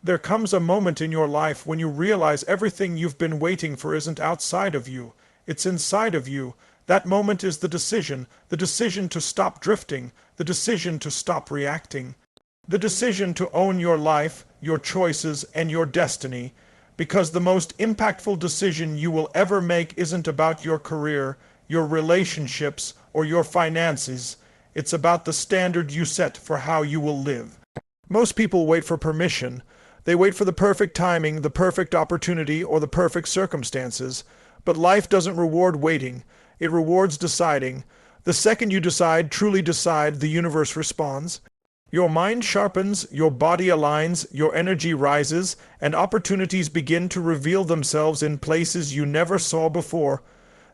There comes a moment in your life when you realize everything you've been waiting for isn't outside of you. It's inside of you. That moment is the decision to stop drifting, the decision to stop reacting, the decision to own your life, your choices, and your destiny. Because the most impactful decision you will ever make isn't about your career, your relationships, or your finances. It's about the standard you set for how you will live. Most people wait for permission. They wait for the perfect timing, the perfect opportunity, or the perfect circumstances. But life doesn't reward waiting. It rewards deciding. The second you decide, truly decide, the universe responds. Your mind sharpens, your body aligns, your energy rises, and opportunities begin to reveal themselves in places you never saw before.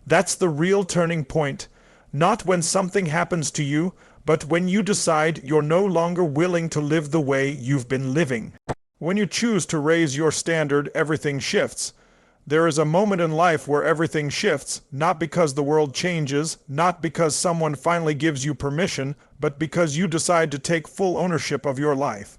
That's the real turning point. Not when something happens to you, but when you decide you're no longer willing to live the way you've been living. When you choose to raise your standard, everything shifts. There is a moment in life where everything shifts, not because the world changes, not because someone finally gives you permission, but because you decide to take full ownership of your life.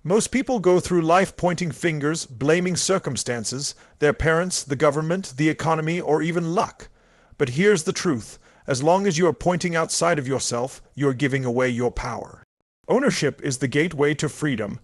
Most people go through life pointing fingers, blaming circumstances, their parents, the government, the economy, or even luck. But here's the truth. As long as you are pointing outside of yourself, you're giving away your power. Ownership is the gateway to freedom.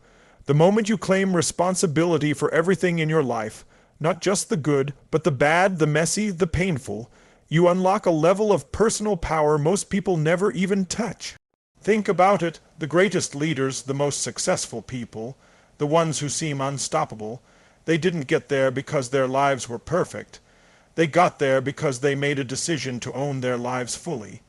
The moment you claim responsibility for everything in your life, not just the good, but the bad, the messy, the painful, you unlock a level of personal power most people never even touch. Think about it, the greatest leaders, the most successful people, the ones who seem unstoppable, they didn't get there because their lives were perfect. They got there because they made a decision to own their lives fully.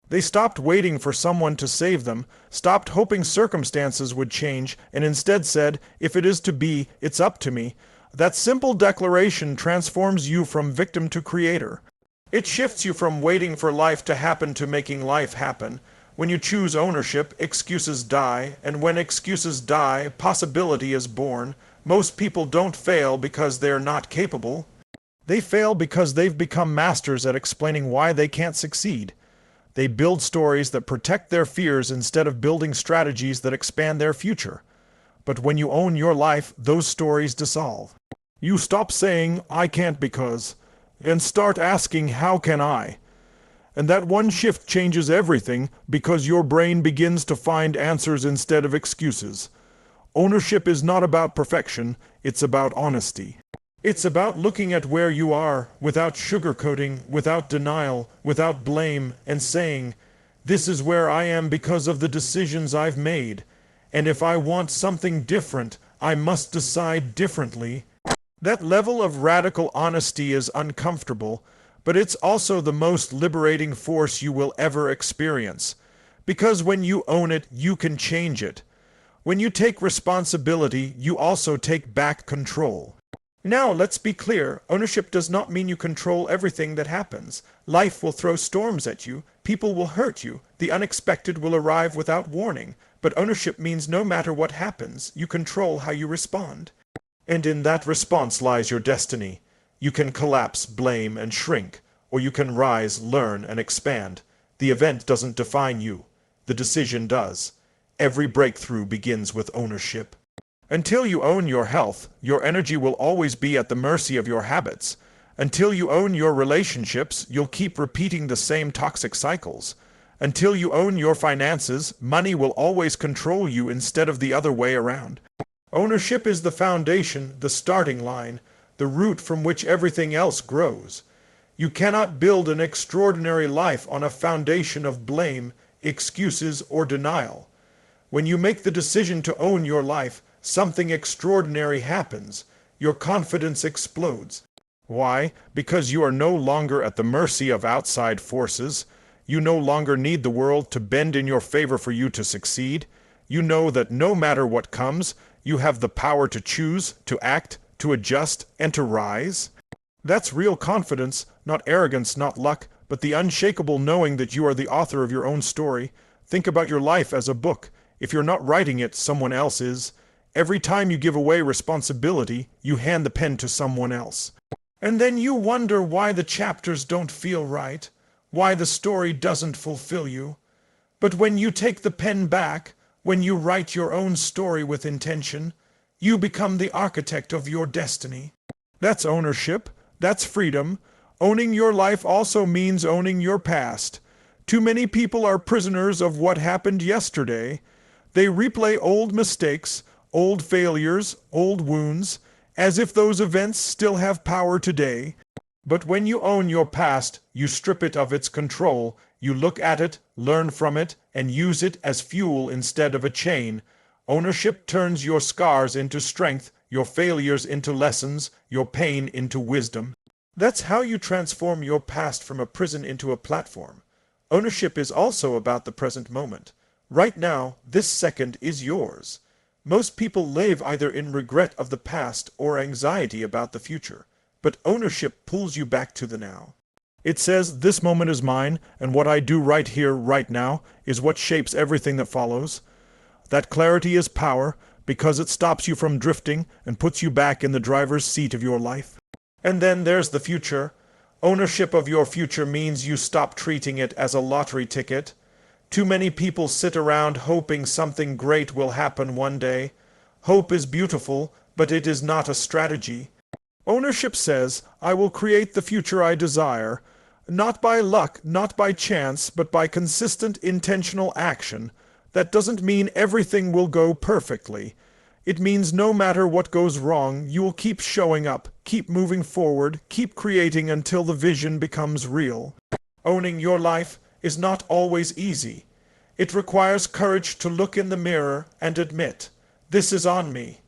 They stopped waiting for someone to save them, stopped hoping circumstances would change, and instead said, if it is to be, it's up to me. That simple declaration transforms you from victim to creator. It shifts you from waiting for life to happen to making life happen. When you choose ownership, excuses die, and when excuses die, possibility is born. Most people don't fail because they're not capable. They fail because they've become masters at explaining why they can't succeed. They build stories that protect their fears instead of building strategies that expand their future. But when you own your life, those stories dissolve. You stop saying, I can't because, and start asking, how can I? And that one shift changes everything because your brain begins to find answers instead of excuses. Ownership is not about perfection, it's about honesty. It's about looking at where you are, without sugarcoating, without denial, without blame, and saying, this is where I am because of the decisions I've made. And if I want something different, I must decide differently. That level of radical honesty is uncomfortable, but it's also the most liberating force you will ever experience. Because when you own it, you can change it. When you take responsibility, you also take back control. Now, let's be clear, ownership does not mean you control everything that happens. Life will throw storms at you, people will hurt you, the unexpected will arrive without warning. But ownership means no matter what happens, you control how you respond. And in that response lies your destiny. You can collapse, blame, and shrink, or you can rise, learn, and expand. The event doesn't define you. The decision does. Every breakthrough begins with ownership. Until you own your health, your energy will always be at the mercy of your habits. Until you own your relationships, you'll keep repeating the same toxic cycles. Until you own your finances, money will always control you instead of the other way around. Ownership is the foundation, the starting line, the root from which everything else grows. You cannot build an extraordinary life on a foundation of blame, excuses, or denial. When you make the decision to own your life, something extraordinary happens. Your confidence explodes. Why? Because you are no longer at the mercy of outside forces. You no longer need the world to bend in your favor for you to succeed. You know that no matter what comes, you have the power to choose, to act, to adjust, and to rise. That's real confidence, not arrogance, not luck, but the unshakable knowing that you are the author of your own story. Think about your life as a book. If you're not writing it, someone else is. Every time you give away responsibility, you hand the pen to someone else. And then you wonder why the chapters don't feel right, why the story doesn't fulfill you. But when you take the pen back, when you write your own story with intention, You become the architect of your destiny. That's ownership. That's freedom. Owning your life also means owning your past. Too many people are prisoners of what happened yesterday. They replay old mistakes, old failures, old wounds, as if those events still have power today. But when you own your past, you strip it of its control. You look at it, learn from it, and use it as fuel instead of a chain. Ownership turns your scars into strength, your failures into lessons, your pain into wisdom. That's how you transform your past from a prison into a platform. Ownership is also about the present moment. Right now, this second is yours. Most people live either in regret of the past or anxiety about the future. But ownership pulls you back to the now. It says, this moment is mine, and what I do right here, right now, is what shapes everything that follows. That clarity is power, because it stops you from drifting and puts you back in the driver's seat of your life. And then there's the future. Ownership of your future means you stop treating it as a lottery ticket. Too many people sit around hoping something great will happen one day. Hope is beautiful, but it is not a strategy. Ownership says, I will create the future I desire, not by luck, not by chance, but by consistent, intentional action. That doesn't mean everything will go perfectly. It means no matter what goes wrong, you will keep showing up, keep moving forward, keep creating until the vision becomes real. Owning your life is not always easy. It requires courage to look in the mirror and admit, this is on me.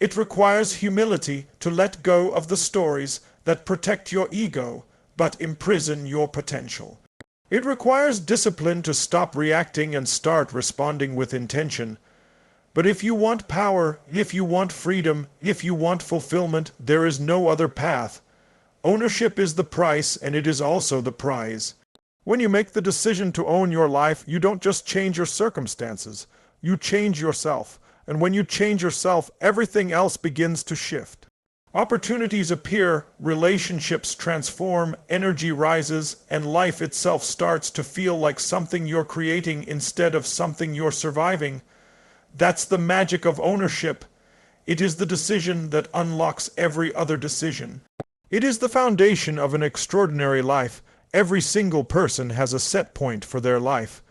It requires humility to let go of the stories that protect your ego, but imprison your potential. It requires discipline to stop reacting and start responding with intention. But if you want power, if you want freedom, if you want fulfillment, there is no other path. Ownership is the price, and it is also the prize. When you make the decision to own your life, you don't just change your circumstances. You change yourself. And when you change yourself, everything else begins to shift. Opportunities appear, relationships transform, energy rises, and life itself starts to feel like something you're creating instead of something you're surviving. That's the magic of ownership. It is the decision that unlocks every other decision. It is the foundation of an extraordinary life. Every single person has a set point for their life.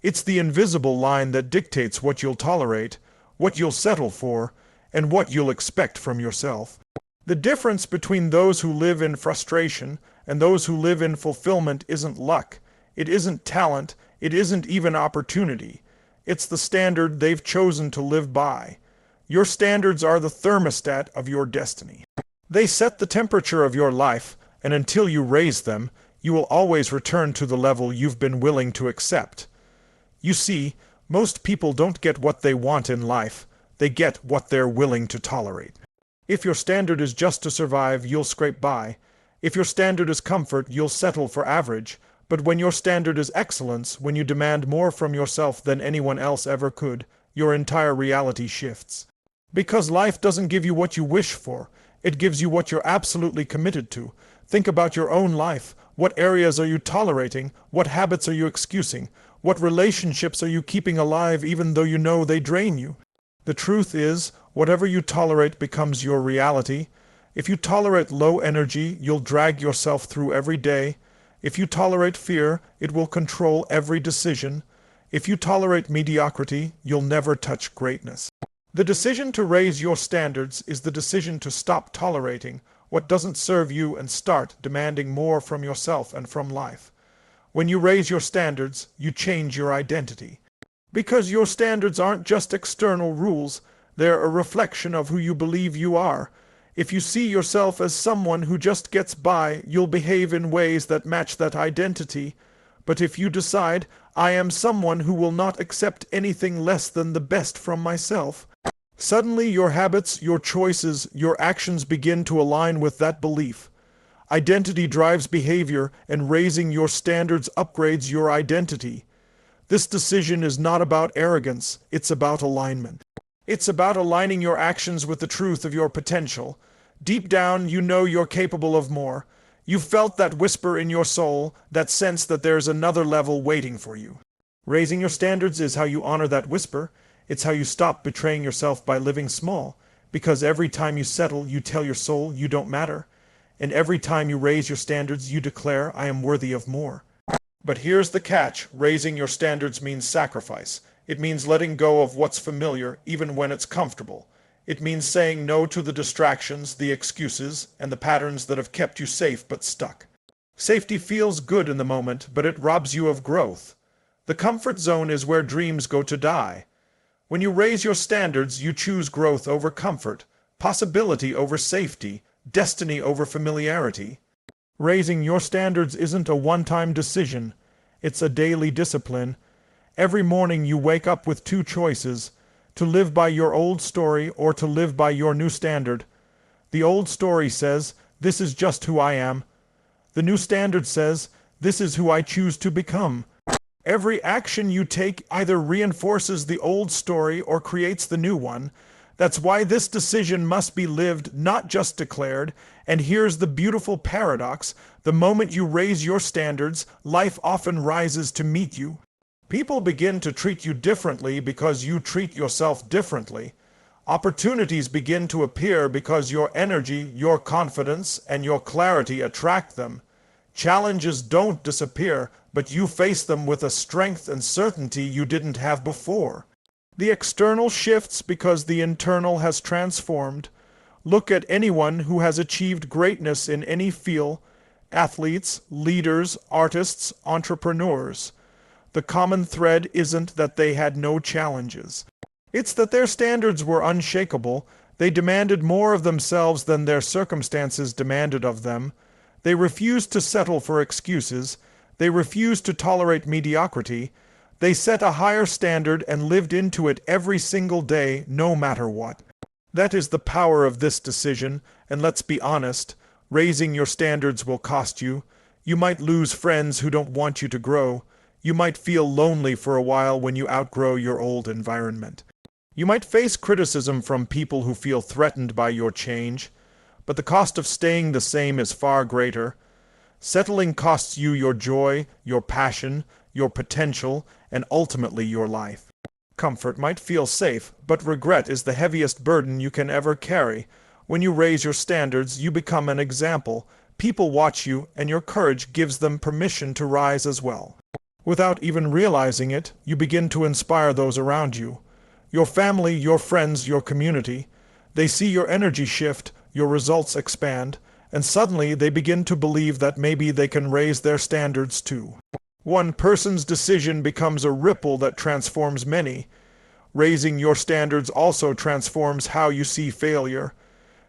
It's the invisible line that dictates what you'll tolerate, what you'll settle for, and what you'll expect from yourself. The difference between those who live in frustration and those who live in fulfillment isn't luck, it isn't talent, it isn't even opportunity. It's the standard they've chosen to live by. Your standards are the thermostat of your destiny. They set the temperature of your life, and until you raise them, you will always return to the level you've been willing to accept. You see, most people don't get what they want in life, they get what they're willing to tolerate. If your standard is just to survive, you'll scrape by. If your standard is comfort, you'll settle for average. But when your standard is excellence, when you demand more from yourself than anyone else ever could, your entire reality shifts. Because life doesn't give you what you wish for, it gives you what you're absolutely committed to. Think about your own life. What areas are you tolerating? What habits are you excusing? What relationships are you keeping alive even though you know they drain you? The truth is, whatever you tolerate becomes your reality. If you tolerate low energy, you'll drag yourself through every day. If you tolerate fear, it will control every decision. If you tolerate mediocrity, you'll never touch greatness. The decision to raise your standards is the decision to stop tolerating what doesn't serve you and start demanding more from yourself and from life. When you raise your standards, you change your identity. Because your standards aren't just external rules, they're a reflection of who you believe you are. If you see yourself as someone who just gets by, you'll behave in ways that match that identity. But if you decide, I am someone who will not accept anything less than the best from myself, suddenly your habits, your choices, your actions begin to align with that belief. Identity drives behavior, and raising your standards upgrades your identity. This decision is not about arrogance, it's about alignment. It's about aligning your actions with the truth of your potential. Deep down, you know you're capable of more. You've felt that whisper in your soul, that sense that there's another level waiting for you. Raising your standards is how you honor that whisper. It's how you stop betraying yourself by living small. Because every time you settle, you tell your soul you don't matter. And every time you raise your standards, you declare, I am worthy of more. But here's the catch. Raising your standards means sacrifice. It means letting go of what's familiar, even when it's comfortable. It means saying no to the distractions, the excuses, and the patterns that have kept you safe but stuck. Safety feels good in the moment, but it robs you of growth. The comfort zone is where dreams go to die. When you raise your standards, you choose growth over comfort, possibility over safety, destiny over familiarity. Raising your standards isn't a one-time decision. It's a daily discipline. Every morning you wake up with two choices: to live by your old story or to live by your new standard. The old story says, this is just who I am. The new standard says, this is who I choose to become. Every action you take either reinforces the old story or creates the new one. That's why this decision must be lived, not just declared. And here's the beautiful paradox. The moment you raise your standards, life often rises to meet you. People begin to treat you differently because you treat yourself differently. Opportunities begin to appear because your energy, your confidence, and your clarity attract them. Challenges don't disappear, but you face them with a strength and certainty you didn't have before. The external shifts because the internal has transformed. Look at anyone who has achieved greatness in any field: athletes, leaders, artists, entrepreneurs. The common thread isn't that they had no challenges. It's that their standards were unshakable. They demanded more of themselves than their circumstances demanded of them. They refused to settle for excuses. They refused to tolerate mediocrity. They set a higher standard and lived into it every single day, no matter what. That is the power of this decision, and let's be honest, raising your standards will cost you. You might lose friends who don't want you to grow. You might feel lonely for a while when you outgrow your old environment. You might face criticism from people who feel threatened by your change, but the cost of staying the same is far greater. Settling costs you your joy, your passion, your potential, and ultimately your life. Comfort might feel safe, but regret is the heaviest burden you can ever carry. When you raise your standards, you become an example. People watch you, and your courage gives them permission to rise as well. Without even realizing it, you begin to inspire those around you. Your family, your friends, your community. They see your energy shift, your results expand, and suddenly they begin to believe that maybe they can raise their standards too. One person's decision becomes a ripple that transforms many. Raising your standards also transforms how you see failure.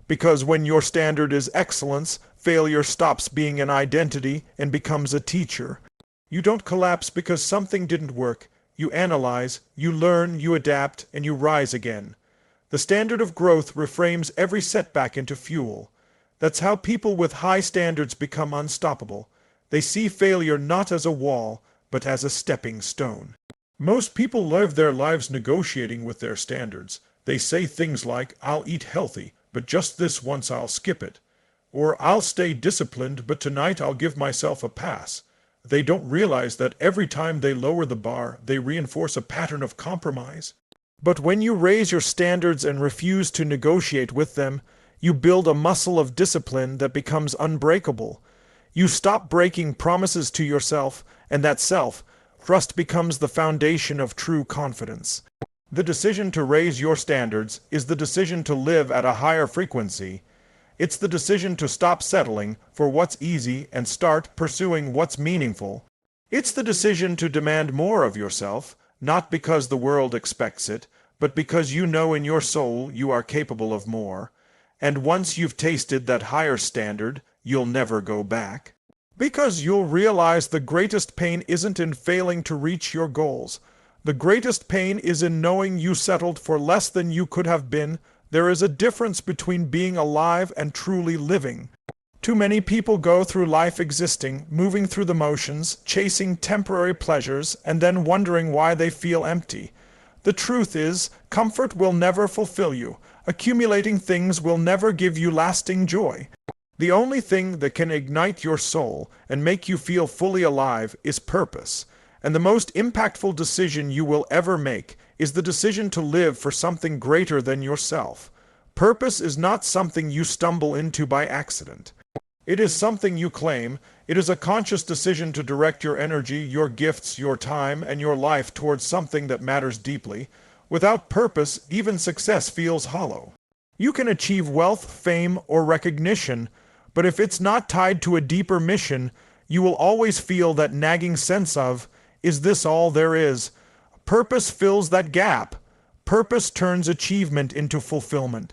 Because when your standard is excellence, failure stops being an identity and becomes a teacher. You don't collapse because something didn't work. You analyze, you learn, you adapt, and you rise again. The standard of growth reframes every setback into fuel. That's how people with high standards become unstoppable. They see failure not as a wall, but as a stepping stone. Most people live their lives negotiating with their standards. They say things like, I'll eat healthy, but just this once I'll skip it. Or I'll stay disciplined, but tonight I'll give myself a pass. They don't realize that every time they lower the bar, they reinforce a pattern of compromise. But when you raise your standards and refuse to negotiate with them, you build a muscle of discipline that becomes unbreakable. You stop breaking promises to yourself, and that self-trust becomes the foundation of true confidence. The decision to raise your standards is the decision to live at a higher frequency. It's the decision to stop settling for what's easy and start pursuing what's meaningful. It's the decision to demand more of yourself, not because the world expects it, but because you know in your soul you are capable of more. And once you've tasted that higher standard, you'll never go back. Because you'll realize the greatest pain isn't in failing to reach your goals. The greatest pain is in knowing you settled for less than you could have been. There is a difference between being alive and truly living. Too many people go through life existing, moving through the motions, chasing temporary pleasures, and then wondering why they feel empty. The truth is, comfort will never fulfill you. Accumulating things will never give you lasting joy. The only thing that can ignite your soul and make you feel fully alive is purpose. And the most impactful decision you will ever make is the decision to live for something greater than yourself. Purpose is not something you stumble into by accident. It is something you claim. It is a conscious decision to direct your energy, your gifts, your time, and your life towards something that matters deeply. Without purpose, even success feels hollow. You can achieve wealth, fame, or recognition, but if it's not tied to a deeper mission, you will always feel that nagging sense of, is this all there is? Purpose fills that gap. Purpose turns achievement into fulfillment.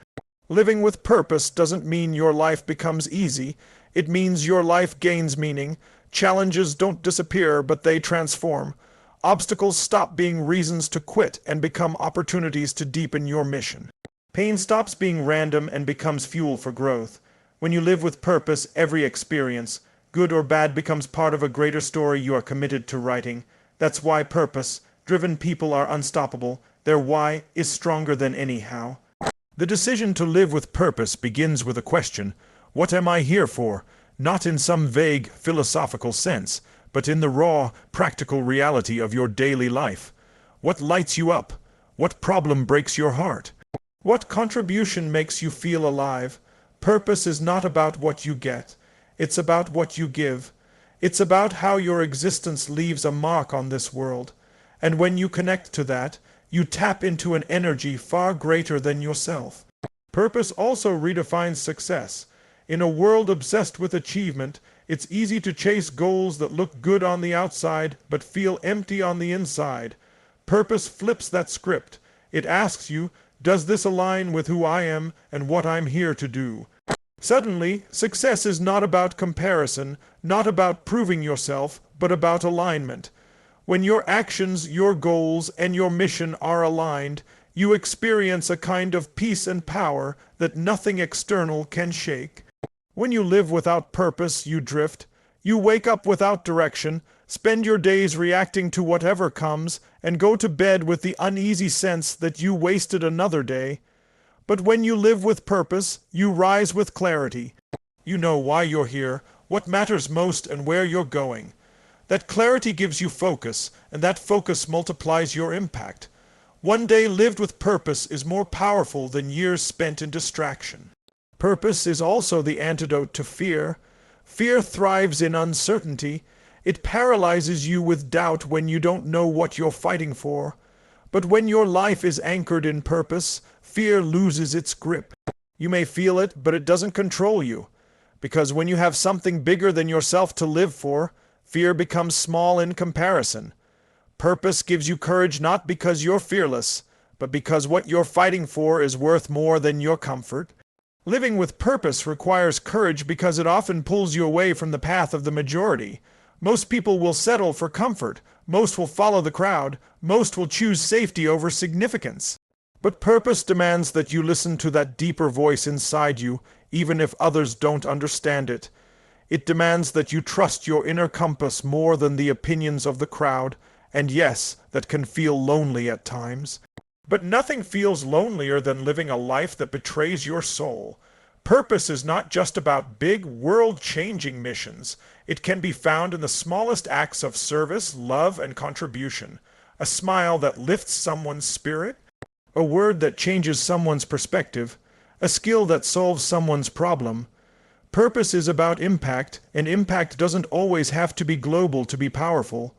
Living with purpose doesn't mean your life becomes easy. It means your life gains meaning. Challenges don't disappear, but they transform. Obstacles stop being reasons to quit and become opportunities to deepen your mission. Pain stops being random and becomes fuel for growth. When you live with purpose, every experience, good or bad, becomes part of a greater story you are committed to writing. That's why purpose-driven people are unstoppable. Their why is stronger than any how. The decision to live with purpose begins with a question: what am I here for? Not in some vague philosophical sense, but in the raw, practical reality of your daily life. What lights you up? What problem breaks your heart? What contribution makes you feel alive? Purpose is not about what you get. It's about what you give. It's about how your existence leaves a mark on this world. And when you connect to that, you tap into an energy far greater than yourself. Purpose also redefines success. In a world obsessed with achievement, it's easy to chase goals that look good on the outside but feel empty on the inside. Purpose flips that script. It asks you, does this align with who I am and what I'm here to do? Suddenly, success is not about comparison, not about proving yourself, but about alignment. When your actions, your goals, and your mission are aligned, you experience a kind of peace and power that nothing external can shake. When you live without purpose, you drift. You wake up without direction, spend your days reacting to whatever comes, and go to bed with the uneasy sense that you wasted another day. But when you live with purpose, you rise with clarity. You know why you're here, what matters most, and where you're going. That clarity gives you focus, and that focus multiplies your impact. One day lived with purpose is more powerful than years spent in distraction. Purpose is also the antidote to fear. Fear thrives in uncertainty. It paralyzes you with doubt when you don't know what you're fighting for. But when your life is anchored in purpose, fear loses its grip. You may feel it, but it doesn't control you. Because when you have something bigger than yourself to live for, fear becomes small in comparison. Purpose gives you courage not because you're fearless, but because what you're fighting for is worth more than your comfort. Living with purpose requires courage because it often pulls you away from the path of the majority. Most people will settle for comfort. Most will follow the crowd. Most will choose safety over significance. But purpose demands that you listen to that deeper voice inside you, even if others don't understand it. It demands that you trust your inner compass more than the opinions of the crowd, and yes, that can feel lonely at times. But nothing feels lonelier than living a life that betrays your soul. Purpose is not just about big, world-changing missions. It can be found in the smallest acts of service, love, and contribution. A smile that lifts someone's spirit, a word that changes someone's perspective, a skill that solves someone's problem. Purpose is about impact, and impact doesn't always have to be global to be powerful.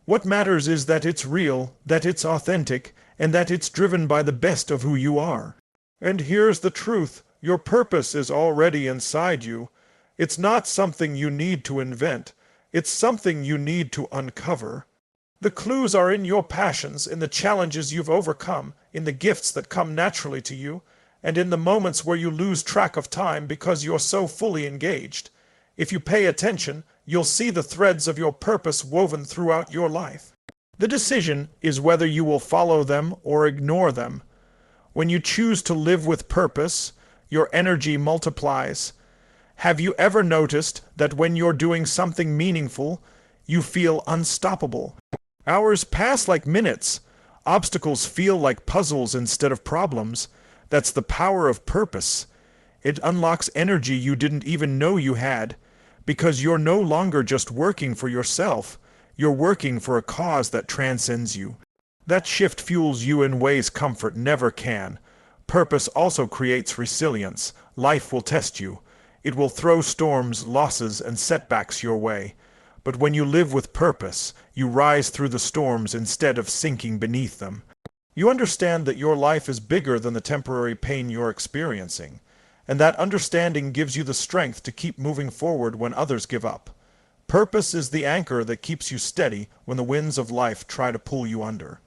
What matters is that it's real, that it's authentic, and that it's driven by the best of who you are. And here's the truth. Your purpose is already inside you. It's not something you need to invent. It's something you need to uncover. The clues are in your passions, in the challenges you've overcome, in the gifts that come naturally to you, and in the moments where you lose track of time because you're so fully engaged. If you pay attention, you'll see the threads of your purpose woven throughout your life. The decision is whether you will follow them or ignore them. When you choose to live with purpose, your energy multiplies. Have you ever noticed that when you're doing something meaningful, you feel unstoppable? Hours pass like minutes. Obstacles feel like puzzles instead of problems. That's the power of purpose. It unlocks energy you didn't even know you had, because you're no longer just working for yourself. You're working for a cause that transcends you. That shift fuels you in ways comfort never can. purpose also creates resilience. Life will test you. It will throw storms, losses, and setbacks your way. But when you live with purpose, you rise through the storms instead of sinking beneath them. You understand that your life is bigger than the temporary pain you're experiencing, and that understanding gives you the strength to keep moving forward when others give up. Purpose is the anchor that keeps you steady when the winds of life try to pull you under.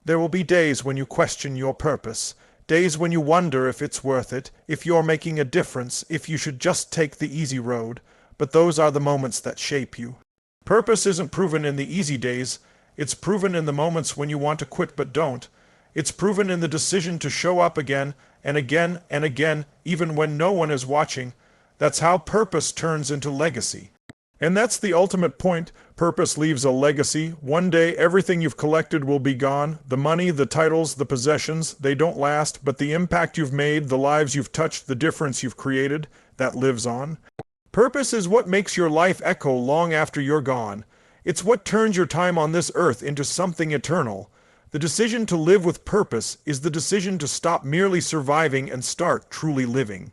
There will be days when you question your purpose, days when you wonder if it's worth it, if you're making a difference, if you should just take the easy road, but those are the moments that shape you. Purpose isn't proven in the easy days, it's proven in the moments when you want to quit but don't. It's proven in the decision to show up again and again and again, even when no one is watching. That's how purpose turns into legacy. And that's the ultimate point. Purpose leaves a legacy. One day everything you've collected will be gone. The money, the titles, the possessions, they don't last, but the impact you've made, the lives you've touched, the difference you've created, that lives on. Purpose is what makes your life echo long after you're gone. It's what turns your time on this earth into something eternal. The decision to live with purpose is the decision to stop merely surviving and start truly living.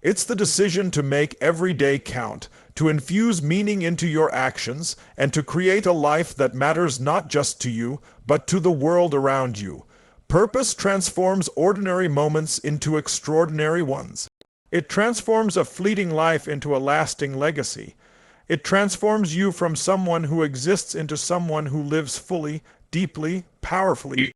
It's the decision to make every day count, to infuse meaning into your actions, and to create a life that matters not just to you, but to the world around you. Purpose transforms ordinary moments into extraordinary ones. It transforms a fleeting life into a lasting legacy. It transforms you from someone who exists into someone who lives fully, deeply, powerfully.